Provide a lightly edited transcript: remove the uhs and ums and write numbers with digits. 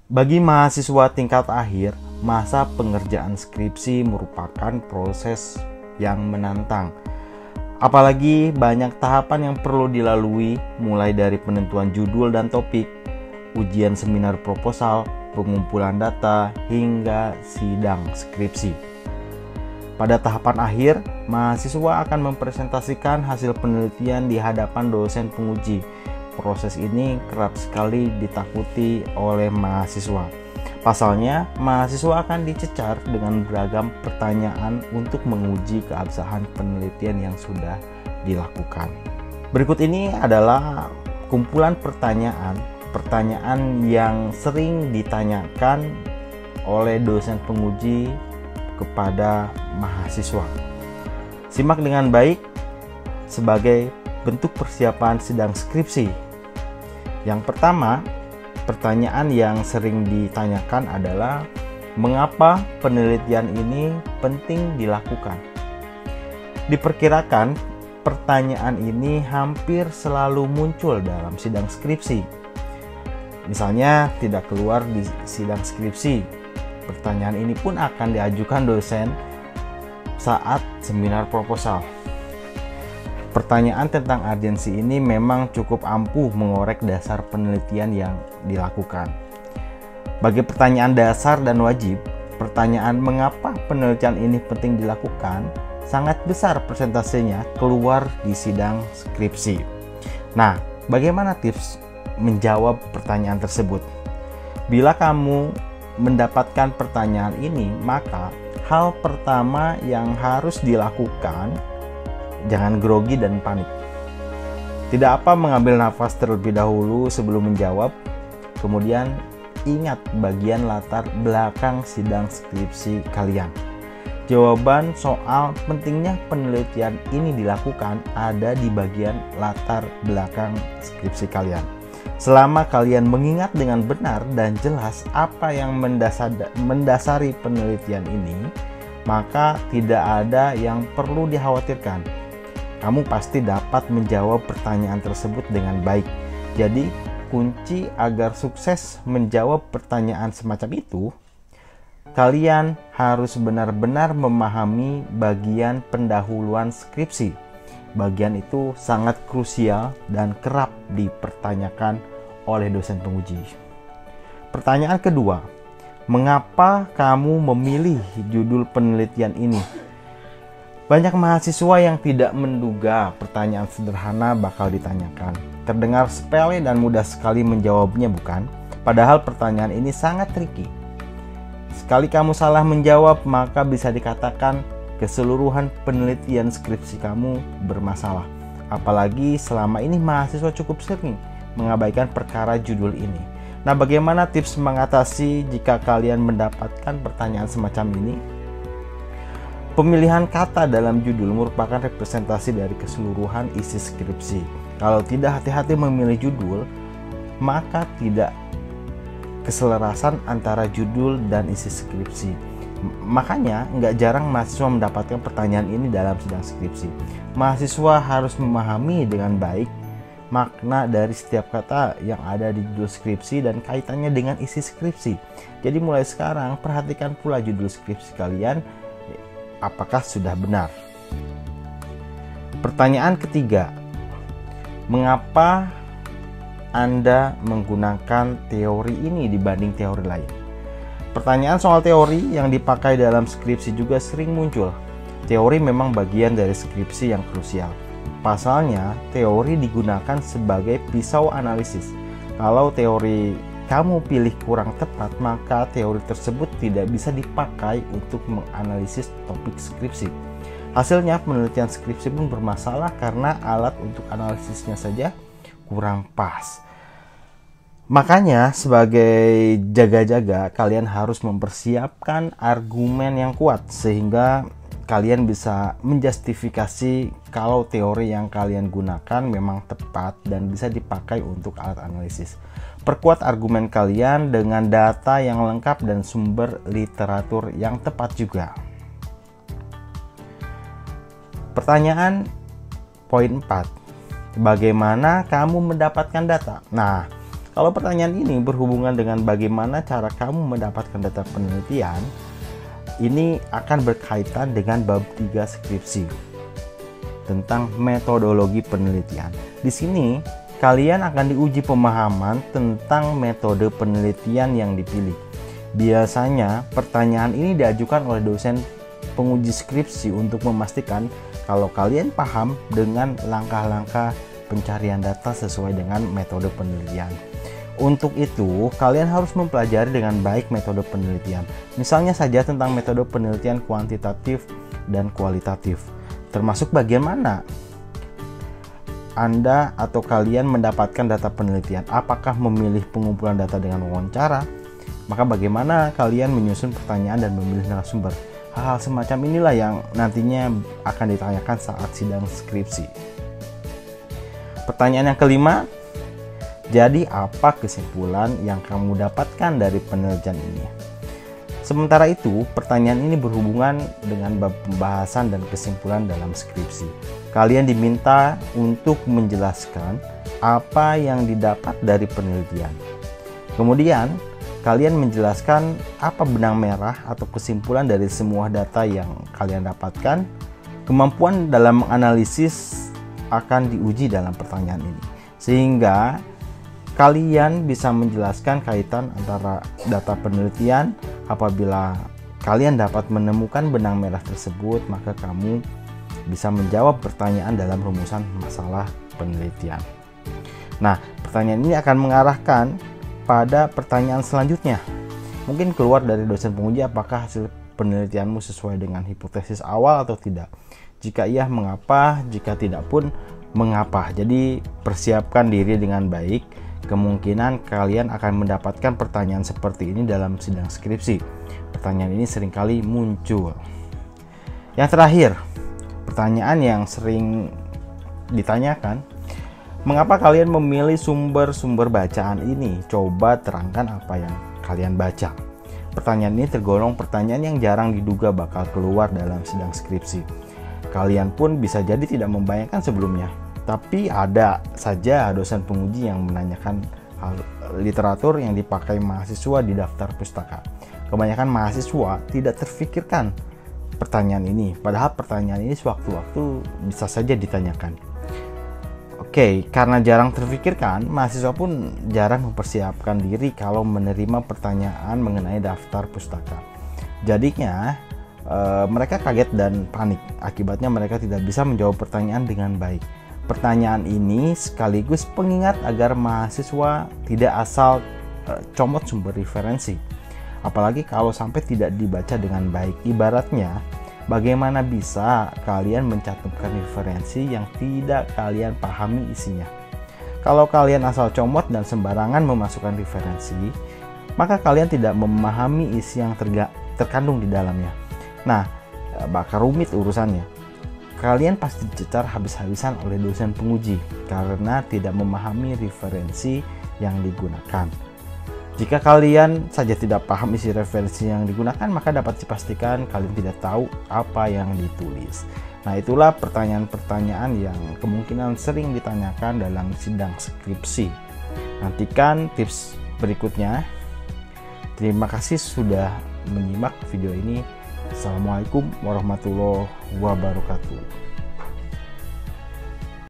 Bagi mahasiswa tingkat akhir, masa pengerjaan skripsi merupakan proses yang menantang. Apalagi banyak tahapan yang perlu dilalui, mulai dari penentuan judul dan topik, ujian seminar proposal, pengumpulan data, hingga sidang skripsi. Pada tahapan akhir, mahasiswa akan mempresentasikan hasil penelitian di hadapan dosen penguji. Proses ini kerap sekali ditakuti oleh mahasiswa. Pasalnya, mahasiswa akan dicecar dengan beragam pertanyaan untuk menguji keabsahan penelitian yang sudah dilakukan. Berikut ini adalah kumpulan pertanyaan yang sering ditanyakan oleh dosen penguji kepada mahasiswa. Simak dengan baik sebagai bentuk persiapan sidang skripsi. Yang pertama, pertanyaan yang sering ditanyakan adalah mengapa penelitian ini penting dilakukan? Diperkirakan pertanyaan ini hampir selalu muncul dalam sidang skripsi. Misalnya tidak keluar di sidang skripsi, pertanyaan ini pun akan diajukan dosen saat seminar proposal. Pertanyaan tentang urgensi ini memang cukup ampuh mengorek dasar penelitian yang dilakukan. Bagi pertanyaan dasar dan wajib, pertanyaan mengapa penelitian ini penting dilakukan sangat besar persentasenya keluar di sidang skripsi. Nah, bagaimana tips menjawab pertanyaan tersebut? Bila kamu mendapatkan pertanyaan ini, maka hal pertama yang harus dilakukan, jangan grogi dan panik. Tidak apa mengambil nafas terlebih dahulu sebelum menjawab. Kemudian ingat bagian latar belakang sidang skripsi kalian. Jawaban soal pentingnya penelitian ini dilakukan ada di bagian latar belakang skripsi kalian. Selama kalian mengingat dengan benar dan jelas apa yang mendasari penelitian ini, maka tidak ada yang perlu dikhawatirkan. Kamu pasti dapat menjawab pertanyaan tersebut dengan baik. Jadi, kunci agar sukses menjawab pertanyaan semacam itu, kalian harus benar-benar memahami bagian pendahuluan skripsi. Bagian itu sangat krusial dan kerap dipertanyakan oleh dosen penguji. Pertanyaan kedua, mengapa kamu memilih judul penelitian ini? Banyak mahasiswa yang tidak menduga pertanyaan sederhana bakal ditanyakan. Terdengar sepele dan mudah sekali menjawabnya, bukan? Padahal pertanyaan ini sangat tricky. Sekali kamu salah menjawab, maka bisa dikatakan keseluruhan penelitian skripsi kamu bermasalah. Apalagi selama ini mahasiswa cukup sering mengabaikan perkara judul ini. Nah, bagaimana tips mengatasi jika kalian mendapatkan pertanyaan semacam ini? Pemilihan kata dalam judul merupakan representasi dari keseluruhan isi skripsi. Kalau tidak hati-hati memilih judul, maka tidak keselarasan antara judul dan isi skripsi. Makanya nggak jarang mahasiswa mendapatkan pertanyaan ini dalam sidang skripsi. Mahasiswa harus memahami dengan baik makna dari setiap kata yang ada di judul skripsi dan kaitannya dengan isi skripsi. Jadi mulai sekarang perhatikan pula judul skripsi kalian, apakah sudah benar. Pertanyaan ketiga, mengapa Anda menggunakan teori ini dibanding teori lain? Pertanyaan soal teori yang dipakai dalam skripsi juga sering muncul. Teori memang bagian dari skripsi yang krusial. Pasalnya, teori digunakan sebagai pisau analisis. Kalau teori kamu pilih kurang tepat, maka teori tersebut tidak bisa dipakai untuk menganalisis topik skripsi. Hasilnya, penelitian skripsi pun bermasalah karena alat untuk analisisnya saja kurang pas. Makanya, sebagai jaga-jaga, kalian harus mempersiapkan argumen yang kuat sehingga kalian bisa menjustifikasi kalau teori yang kalian gunakan memang tepat dan bisa dipakai untuk alat analisis. Perkuat argumen kalian dengan data yang lengkap dan sumber literatur yang tepat juga. Pertanyaan poin 4. Bagaimana kamu mendapatkan data? Nah, Kalau pertanyaan ini berhubungan dengan bagaimana cara kamu mendapatkan data penelitian, ini akan berkaitan dengan bab 3 skripsi tentang metodologi penelitian. Di sini kalian akan diuji pemahaman tentang metode penelitian yang dipilih. Biasanya pertanyaan ini diajukan oleh dosen penguji skripsi untuk memastikan kalau kalian paham dengan langkah-langkah pencarian data sesuai dengan metode penelitian. Untuk itu, kalian harus mempelajari dengan baik metode penelitian. Misalnya saja tentang metode penelitian kuantitatif dan kualitatif. Termasuk bagian mana Anda atau kalian mendapatkan data penelitian. Apakah memilih pengumpulan data dengan wawancara? Maka bagaimana kalian menyusun pertanyaan dan memilih narasumber? Hal-hal semacam inilah yang nantinya akan ditanyakan saat sidang skripsi. Pertanyaan yang kelima, jadi apa kesimpulan yang kamu dapatkan dari penelitian ini? Sementara itu, pertanyaan ini berhubungan dengan bab pembahasan dan kesimpulan dalam skripsi. Kalian diminta untuk menjelaskan apa yang didapat dari penelitian. Kemudian, kalian menjelaskan apa benang merah atau kesimpulan dari semua data yang kalian dapatkan. Kemampuan dalam menganalisis akan diuji dalam pertanyaan ini, sehingga kalian bisa menjelaskan kaitan antara data penelitian. Apabila kalian dapat menemukan benang merah tersebut, maka kamu bisa menjawab pertanyaan dalam rumusan masalah penelitian. Nah, pertanyaan ini akan mengarahkan pada pertanyaan selanjutnya. Mungkin keluar dari dosen penguji apakah hasil penelitianmu sesuai dengan hipotesis awal atau tidak. Jika iya, mengapa? Jika tidak pun, mengapa? Jadi, persiapkan diri dengan baik. Kemungkinan kalian akan mendapatkan pertanyaan seperti ini dalam sidang skripsi. Pertanyaan ini seringkali muncul. Yang terakhir, pertanyaan yang sering ditanyakan, mengapa kalian memilih sumber-sumber bacaan ini? Coba terangkan apa yang kalian baca. Pertanyaan ini tergolong pertanyaan yang jarang diduga bakal keluar dalam sidang skripsi. Kalian pun bisa jadi tidak membayangkan sebelumnya. Tapi ada saja dosen penguji yang menanyakan hal literatur yang dipakai mahasiswa di daftar pustaka. Kebanyakan mahasiswa tidak terfikirkan pertanyaan ini, padahal pertanyaan ini sewaktu-waktu bisa saja ditanyakan. Oke, karena jarang terfikirkan, mahasiswa pun jarang mempersiapkan diri kalau menerima pertanyaan mengenai daftar pustaka. Jadinya, mereka kaget dan panik. Akibatnya mereka tidak bisa menjawab pertanyaan dengan baik. Pertanyaan ini sekaligus pengingat agar mahasiswa tidak asal comot sumber referensi. Apalagi kalau sampai tidak dibaca dengan baik. Ibaratnya, bagaimana bisa kalian mencantumkan referensi yang tidak kalian pahami isinya? Kalau kalian asal comot dan sembarangan memasukkan referensi, maka kalian tidak memahami isi yang terkandung di dalamnya. Nah, bakal rumit urusannya. Kalian pasti dicecar habis-habisan oleh dosen penguji karena tidak memahami referensi yang digunakan. Jika kalian saja tidak paham isi referensi yang digunakan, maka dapat dipastikan kalian tidak tahu apa yang ditulis. Nah, itulah pertanyaan-pertanyaan yang kemungkinan sering ditanyakan dalam sidang skripsi. Nantikan tips berikutnya. Terima kasih sudah menyimak video ini. Assalamualaikum warahmatullahi wabarakatuh.